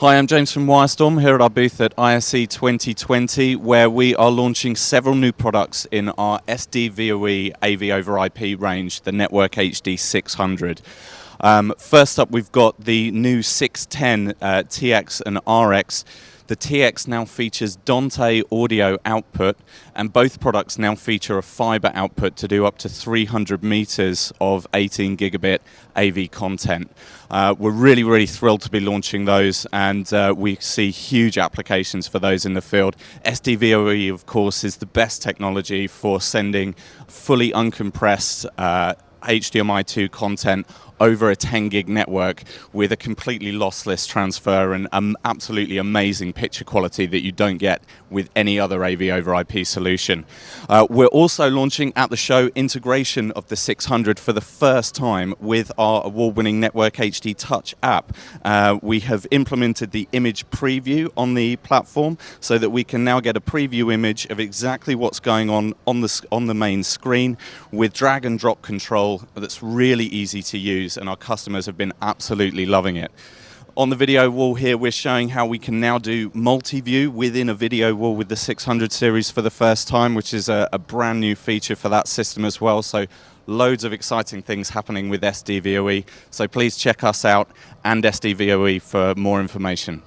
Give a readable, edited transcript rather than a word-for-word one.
Hi, I'm James from Wyrestorm here at our booth at ISE 2020, where we are launching several new products in our SDVoE AV over IP range, the NetworkHD 600. First up, we've got the new 610 TX and RX. The TX now features Dante audio output, and both products now feature a fiber output to do up to 300 meters of 18 gigabit AV content. We're really thrilled to be launching those, and we see huge applications for those in the field. SDVoE, of course, is the best technology for sending fully uncompressed HDMI 2 content over a 10 gig network with a completely lossless transfer and absolutely amazing picture quality that you don't get with any other AV over IP solution. We're also launching at the show integration of the 600 for the first time with our award-winning NetworkHD Touch App. We have implemented the image preview on the platform so that we can now get a preview image of exactly what's going on the main screen with drag and drop control that's really easy to use, and our customers have been absolutely loving it. On the video wall here, we're showing how we can now do multi-view within a video wall with the 600 series for the first time, which is a brand new feature for that system as well. So loads of exciting things happening with SDVoE. So please check us out and SDVoE for more information.